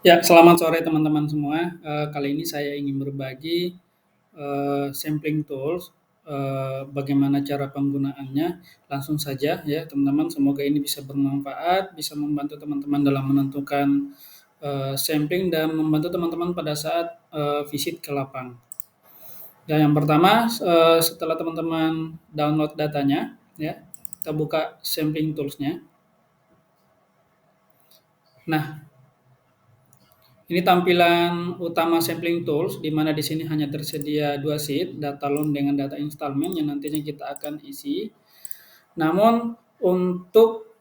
Ya, selamat sore teman-teman semua. Kali ini saya ingin berbagi sampling tools, bagaimana cara penggunaannya. Langsung saja ya teman-teman, semoga ini bisa bermanfaat, bisa membantu teman-teman dalam menentukan sampling dan membantu teman-teman pada saat visit ke lapang. Dan yang pertama, setelah teman-teman download datanya, ya, kita buka sampling toolsnya. Nah, ini tampilan utama sampling tools, di mana di sini hanya tersedia dua sheet, data loan dengan data installment yang nantinya kita akan isi. Namun untuk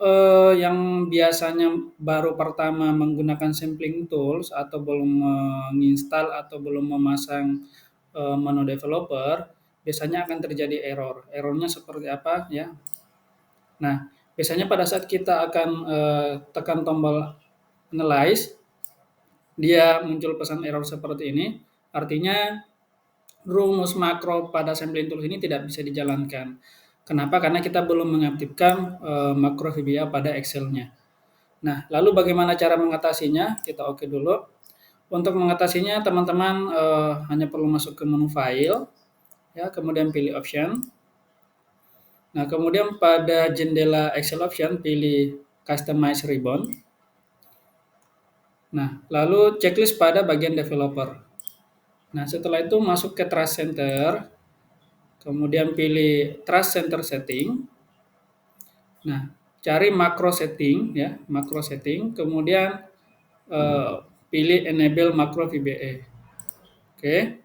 yang biasanya baru pertama menggunakan sampling tools atau belum menginstal atau belum memasang menu developer, biasanya akan terjadi error. Errornya seperti apa ya? Nah, biasanya pada saat kita akan tekan tombol analyze, dia muncul pesan error seperti ini, artinya rumus makro pada sampling tools ini tidak bisa dijalankan. Kenapa? Karena kita belum mengaktifkan makro VBA pada Excel-nya. Nah, lalu bagaimana cara mengatasinya? Kita oke dulu. Untuk mengatasinya, teman-teman hanya perlu masuk ke menu file, ya, kemudian pilih option. Nah, kemudian pada jendela Excel option, pilih customize ribbon. Nah, lalu checklist pada bagian developer. Nah, setelah itu masuk ke Trust Center, kemudian pilih Trust Center Setting. Nah, cari makro setting ya, makro setting, kemudian eh, pilih Enable Makro VBA. Oke.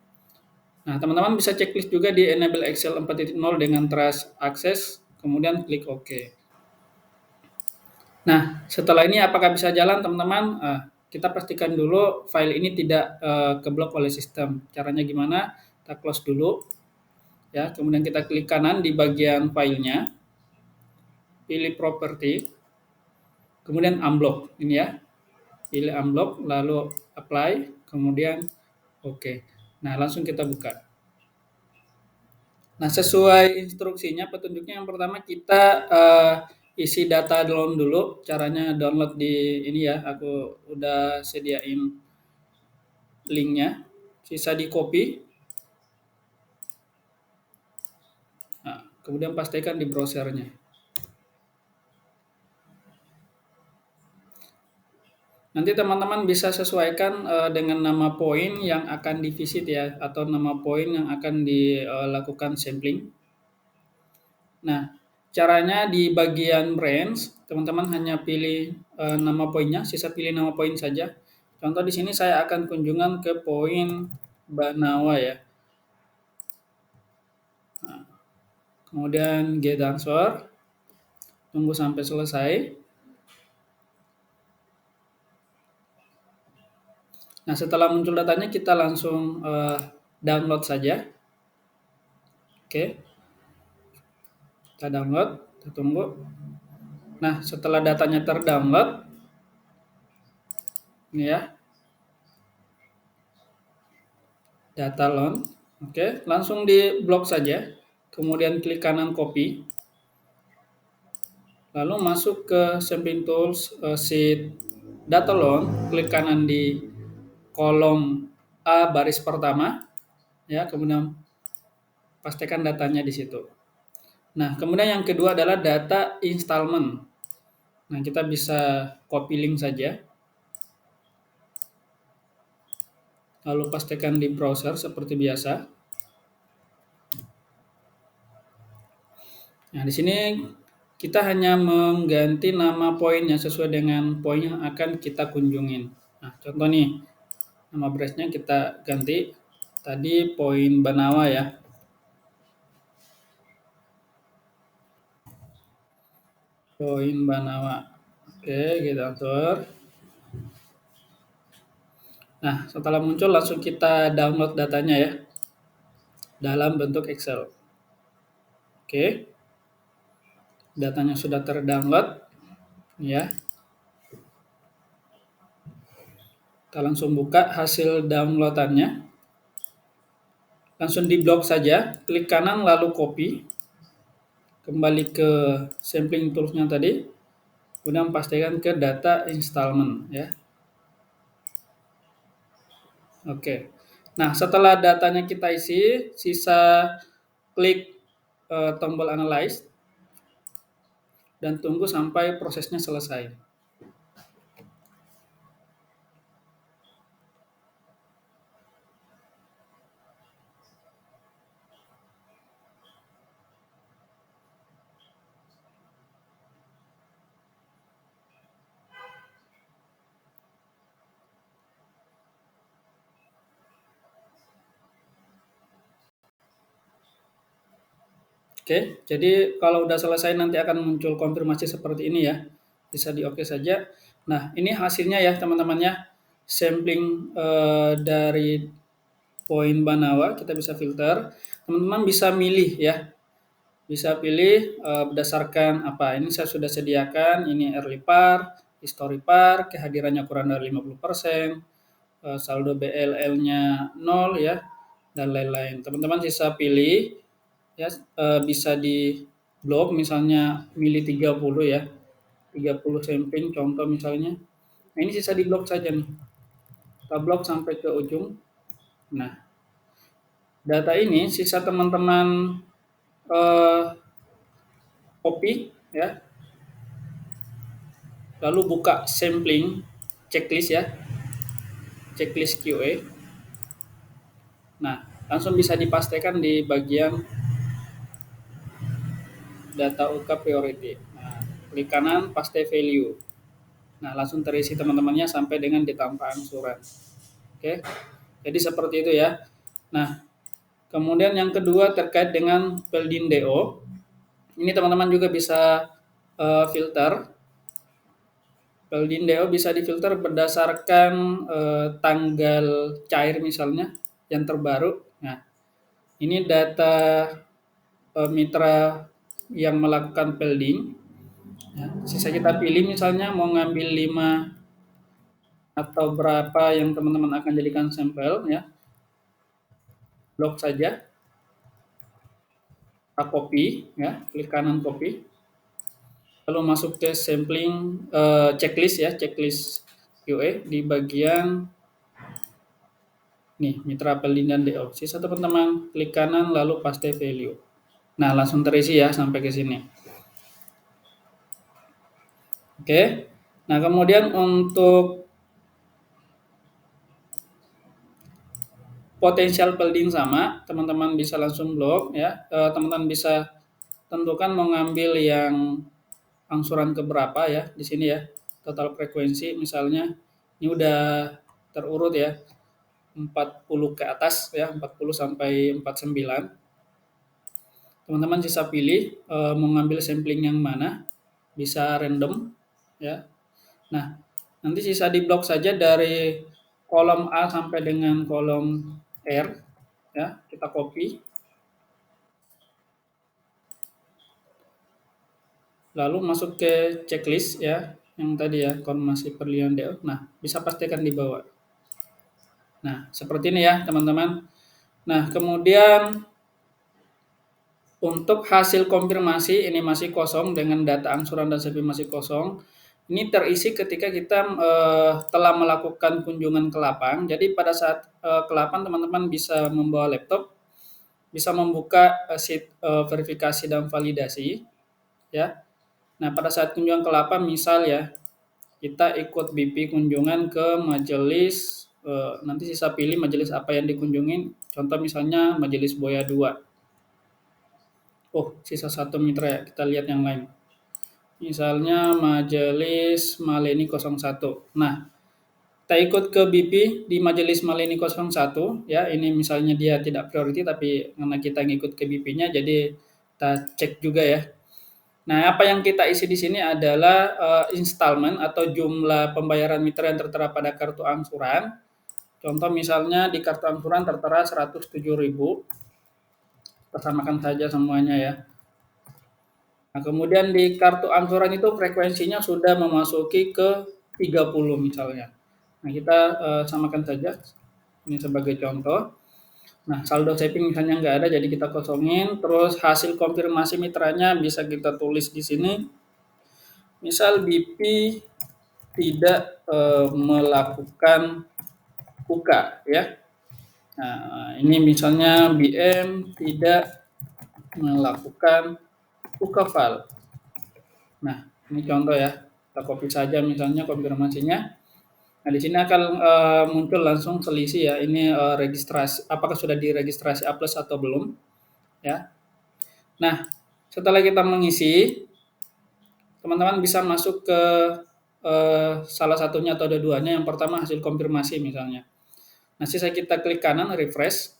Nah, teman-teman bisa checklist juga di Enable Excel 4.0 dengan Trust Access, kemudian klik OK. Nah, setelah ini apakah bisa jalan, teman-teman? Kita pastikan dulu file ini tidak keblok oleh sistem. Caranya gimana? Kita close dulu. Ya, kemudian kita klik kanan di bagian filenya, pilih property, kemudian unblock ini ya, pilih unblock, lalu apply, kemudian oke. Nah, langsung kita buka. Nah, sesuai instruksinya, petunjuknya yang pertama kita isi data download dulu. Caranya download di ini ya, aku udah sediain linknya. Sisa di copy. Nah, kemudian pastikan di browsernya. Nanti teman-teman bisa sesuaikan dengan nama poin yang akan divisit ya, atau nama poin yang akan dilakukan sampling. Nah, caranya di bagian branch, teman-teman hanya pilih nama poinnya, sisa pilih nama poin saja. Contoh di sini saya akan kunjungan ke poin Banawa ya. Nah, kemudian get answer, tunggu sampai selesai. Nah, setelah muncul datanya kita langsung download saja. Oke, kita download, kita tunggu. Nah, setelah datanya terdownload, ini ya, data loan. Oke, langsung di blok saja. Kemudian klik kanan copy. Lalu masuk ke sampling tools sheet data loan, klik kanan di kolom A baris pertama, ya, kemudian pastikan datanya di situ. Nah, kemudian yang kedua adalah data installment. Nah, kita bisa copy link saja. Lalu pastikan di browser seperti biasa. Nah, di sini kita hanya mengganti nama poinnya sesuai dengan poin yang akan kita kunjungin. Nah, contoh nih, nama branch-nya kita ganti. Tadi poin Banawa ya. Poin Banawa. Oke, kita atur. Nah, setelah muncul langsung kita download datanya ya. Dalam bentuk Excel. Oke. Datanya sudah terdownload. Ya. Kita langsung buka hasil downloadannya. Langsung di blok saja, klik kanan lalu copy. Kembali ke sampling tools-nya tadi. Kemudian pastikan ke data installment ya. Oke. Nah, setelah datanya kita isi, sisa klik tombol analyze dan tunggu sampai prosesnya selesai. Oke, jadi kalau udah selesai nanti akan muncul konfirmasi seperti ini ya. Bisa di oke saja. Nah, ini hasilnya ya teman-teman ya. Sampling dari poin Banawa kita bisa filter. Teman-teman bisa milih ya. Bisa pilih berdasarkan apa. Ini saya sudah sediakan, ini early par, history par, kehadirannya kurang dari 50%, saldo BLL-nya 0 ya, dan lain-lain. Teman-teman bisa pilih ya, bisa di blok misalnya milih 30 ya, 30 sampling contoh misalnya. Nah, ini sisa di blok saja nih. Kita blok sampai ke ujung. Nah, data ini sisa teman-teman eh, copy ya, lalu buka sampling checklist ya, checklist QA. Nah, langsung bisa dipastikan di bagian data UK priority. Nah, klik kanan paste value. Nah, langsung terisi teman-temannya sampai dengan di tanpa angsuran. Oke. Jadi seperti itu ya. Nah, kemudian yang kedua terkait dengan Peldin DO. Ini teman-teman juga bisa filter. Peldin DO bisa difilter berdasarkan tanggal cair misalnya yang terbaru. Nah, ini data mitra yang melakukan pelding. Ya, sisa kita pilih misalnya mau ngambil 5 atau berapa yang teman-teman akan jadikan sampel ya. Blok saja. Kita copy ya, klik kanan copy. Lalu masuk ke sampling checklist ya, checklist QA di bagian nih mitra pelding dan DO. Sisa teman-teman klik kanan lalu paste value. Nah, langsung terisi ya sampai ke sini. Oke. Nah, kemudian untuk potensial pelding sama, teman-teman bisa langsung blok ya. Teman-teman bisa tentukan mau ngambil yang angsuran keberapa ya di sini ya. Total frekuensi misalnya ini udah terurut ya. 40 ke atas ya, 40 sampai 49. Teman-teman bisa pilih mau ngambil sampling yang mana, bisa random ya. Nah, nanti sisa di blok saja dari kolom A sampai dengan kolom R ya, kita copy. Lalu masuk ke checklist ya, yang tadi ya, konfirmasi perlian DO. Nah, bisa pastikan di bawah. Nah, seperti ini ya, teman-teman. Nah, kemudian untuk hasil konfirmasi ini masih kosong dengan data angsuran dan CP masih kosong. Ini terisi ketika kita telah melakukan kunjungan ke lapang. Jadi pada saat ke lapang teman-teman bisa membawa laptop, bisa membuka sheet verifikasi dan validasi, ya. Nah pada saat kunjungan ke lapang misal ya kita ikut BP kunjungan ke majelis, nanti sisa pilih majelis apa yang dikunjungin. Contoh misalnya majelis Boya 2. Oh, sisa satu mitra ya, kita lihat yang lain. Misalnya Majelis Maleni 01. Nah, kita ikut ke BP di Majelis Maleni 01 ya. Ini misalnya dia tidak priority tapi karena kita ngikut ke BP-nya jadi kita cek juga ya. Nah, apa yang kita isi di sini adalah installment atau jumlah pembayaran mitra yang tertera pada kartu angsuran. Contoh misalnya di kartu angsuran tertera 107.000. Kita samakan saja semuanya ya. Nah, kemudian di kartu angsuran itu frekuensinya sudah memasuki ke 30 misalnya. Nah, kita samakan saja. Ini sebagai contoh. Nah, saldo saving misalnya nggak ada, jadi kita kosongin. Terus hasil konfirmasi mitranya bisa kita tulis di sini. Misal BP tidak melakukan UK ya. Nah, ini misalnya BM tidak melakukan UK file. Nah, ini contoh ya. Kita copy saja misalnya konfirmasinya. Nah, di sini akan muncul langsung selisih ya. Ini registrasi, apakah sudah diregistrasi A+ atau belum ya. Nah, setelah kita mengisi, teman-teman bisa masuk ke salah satunya atau ada duanya. Yang pertama hasil konfirmasi misalnya. Nah, sisa kita klik kanan refresh.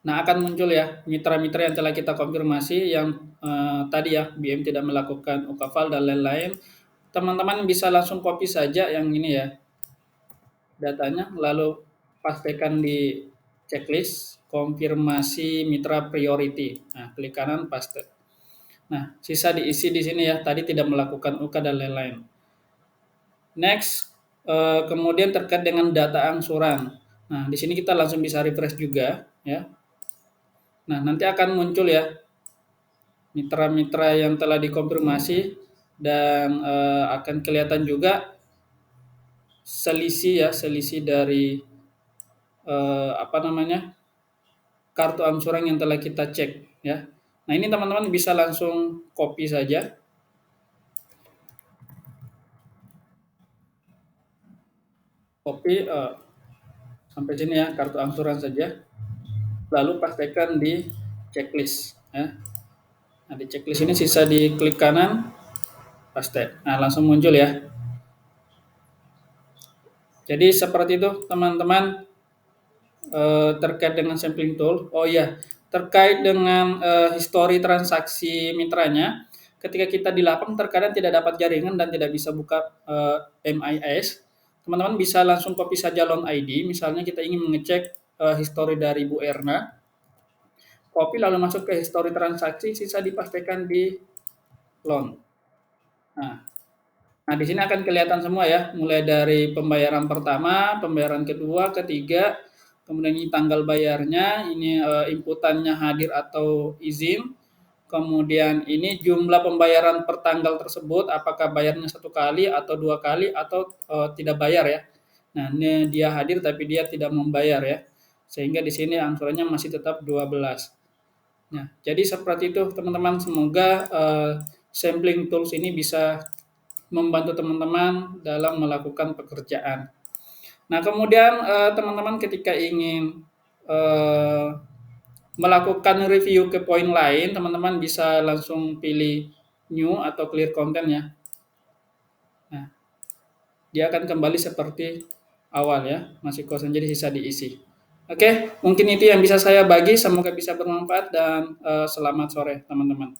Nah, akan muncul ya mitra-mitra yang telah kita konfirmasi yang tadi ya BM tidak melakukan ukafal dan lain-lain. Teman-teman bisa langsung copy saja yang ini ya datanya, lalu pastikan di checklist konfirmasi mitra priority. Nah, klik kanan paste. Nah, sisa diisi di sini ya. Tadi tidak melakukan UK dan lain-lain. Next, kemudian terkait dengan data angsuran. Nah, di sini kita langsung bisa refresh juga ya. Nah, nanti akan muncul ya mitra-mitra yang telah dikonfirmasi dan akan kelihatan juga selisih dari apa namanya kartu angsuran yang telah kita cek ya. Nah, ini teman-teman bisa langsung copy saja, copy sampai sini ya kartu angsuran saja, lalu pastikan di checklist ya. Nah, di checklist ini sisa di klik kanan paste. Nah, langsung muncul ya. Jadi seperti itu teman-teman terkait dengan sampling tool. Oh iya, terkait dengan histori transaksi mitranya, ketika kita di lapang terkadang tidak dapat jaringan dan tidak bisa buka MIS, teman-teman bisa langsung copy saja loan ID. Misalnya kita ingin mengecek histori dari Bu Erna, copy lalu masuk ke histori transaksi, sisa dipastikan di loan. Nah, di sini akan kelihatan semua ya, mulai dari pembayaran pertama, pembayaran kedua, ketiga, kemudian ini tanggal bayarnya, ini inputannya hadir atau izin, kemudian ini jumlah pembayaran per tanggal tersebut, apakah bayarnya 1 kali atau 2 kali atau tidak bayar ya. Nah, ini dia hadir tapi dia tidak membayar ya, sehingga di sini angsurannya masih tetap 12. Nah, jadi seperti itu teman-teman, semoga sampling tools ini bisa membantu teman-teman dalam melakukan pekerjaan. Nah, kemudian teman-teman ketika ingin melakukan review ke poin lain, teman-teman bisa langsung pilih new atau clear content ya. Nah, dia akan kembali seperti awal ya, masih kosong jadi sisa diisi. Oke, mungkin itu yang bisa saya bagi, semoga bisa bermanfaat dan selamat sore teman-teman.